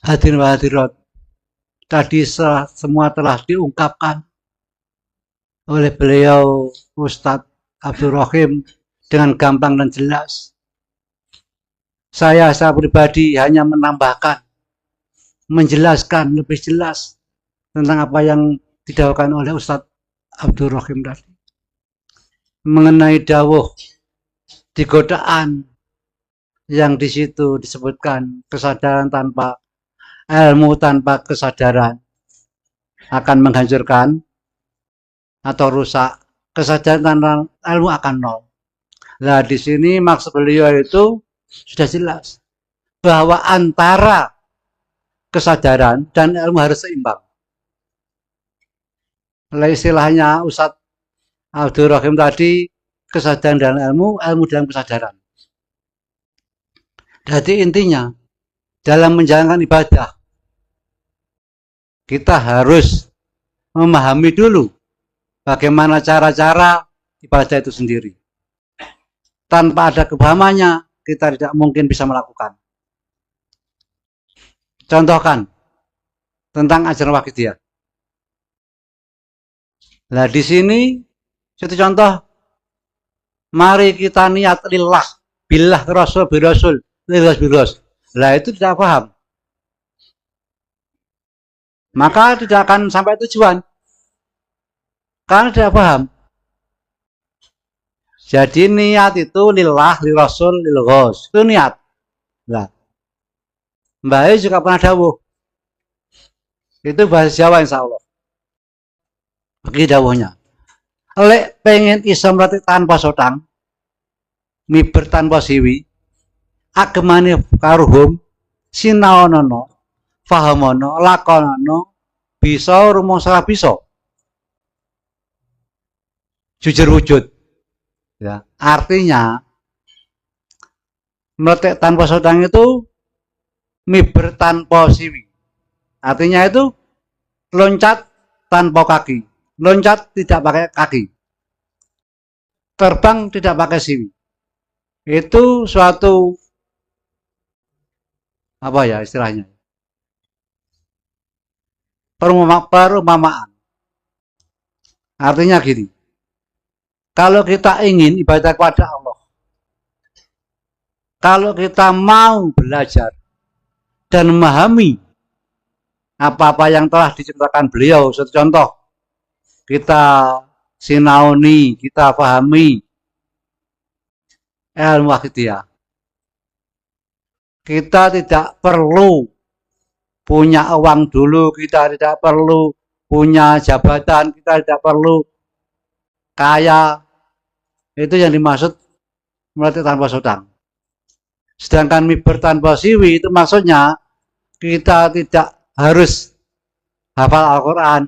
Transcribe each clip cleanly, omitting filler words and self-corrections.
Hadirin wa hadirat, tadi semua telah diungkapkan oleh beliau Ustadz Abdul Rohim dengan gampang dan jelas. Saya pribadi hanya menambahkan, menjelaskan lebih jelas tentang apa yang didawahkan oleh Ustadz Abdul Rohim tadi. Mengenai dawuh di godaan yang di situ disebutkan kesadaran tanpa ilmu, tanpa kesadaran akan menghancurkan atau rusak, kesadaran tanpa ilmu akan nol. Nah, di sini maksud beliau itu sudah jelas bahwa antara kesadaran dan ilmu harus seimbang. Istilahnya Ustadz Abdul Rohim tadi, kesadaran dan ilmu, ilmu dan kesadaran. Jadi intinya dalam menjalankan ibadah kita harus memahami dulu bagaimana cara-cara ibadah itu sendiri. Tanpa ada kepahamannya, kita tidak mungkin bisa melakukan. Contohkan tentang ajaran Wahidiyah. Nah, di sini satu contoh, mari kita niat lillah, billah rasul birasul, lillah biras. Nah, itu tidak paham. Maka tidak akan sampai tujuan. Karena tidak paham. Jadi niat itu lillah, lirasul, lilghos. Itu niat. Nah, Mbak juga pernah dawuh. Itu bahasa Jawa insya Allah. Begini dawuhnya. Lek pengen iso mrati tanpa sotang, miber tanpa siwi, agemane karuhum, sinaonono, fahamono, lakonono, bisa rumangsa bisa. Jujur wujud. Ya, artinya meletek tanpa sotang itu miber tanpa siwi. Artinya itu loncat tanpa kaki, loncat tidak pakai kaki, terbang tidak pakai siwi. Itu suatu apa ya istilahnya? Perumpamaan. Artinya gini. Kalau kita ingin ibadah kepada Allah, kalau kita mau belajar dan memahami apa-apa yang telah diceritakan beliau, satu contoh, kita sinauni, kita pahami ilmu Wahidiyah. Kita tidak perlu punya uang dulu, kita tidak perlu punya jabatan, kita tidak perlu kaya. Itu yang dimaksud melatih tanpa sotang. Sedangkan miber tanpa siwi itu maksudnya kita tidak harus hafal Al-Quran,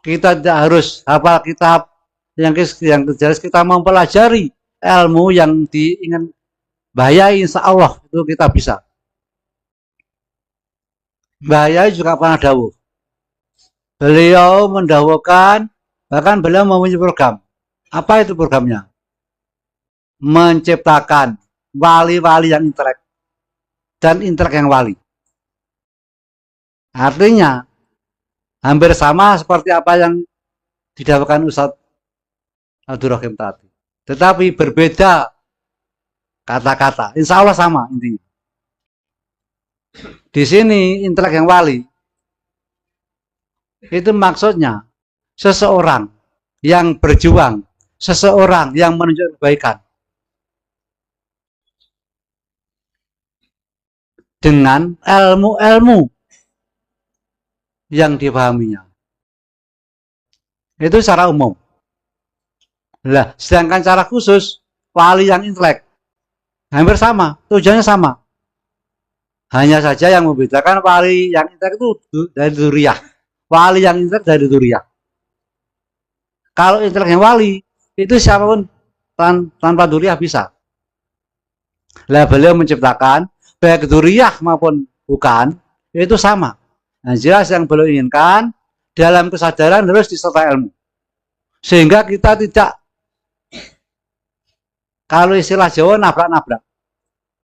kita tidak harus hafal kitab, yang jelas kita mempelajari ilmu yang diingin bahaya, insya Allah itu kita bisa. Bahaya juga pernah dawuh. Beliau mendawuhkan, bahkan beliau mempunyai program. Apa itu programnya? Menciptakan wali-wali yang intelek dan intelek yang wali. Artinya hampir sama seperti apa yang didawuhkan Ustadz Abdul Rohim tadi. Tetapi berbeda kata-kata. Insya Allah sama intinya. Di sini intelek yang wali itu maksudnya seseorang yang berjuang, seseorang yang menunjukkan kebaikan dengan ilmu-ilmu yang dipahaminya. Itu secara umum. Nah, sedangkan secara khusus wali yang intelek hampir sama, tujuannya sama. Hanya saja yang membedakan wali yang intelek itu dari dzurriyyah. Wali yang intelek dari dzurriyyah. Kalau intelek yang wali itu siapapun tanpa dzurriyyah bisa. Lah beliau menciptakan baik dzurriyyah maupun bukan itu sama. Nah, jelas yang beliau inginkan dalam kesadaran harus disertai ilmu. Sehingga kita tidak, kalau istilah Jawa, nabrak-nabrak.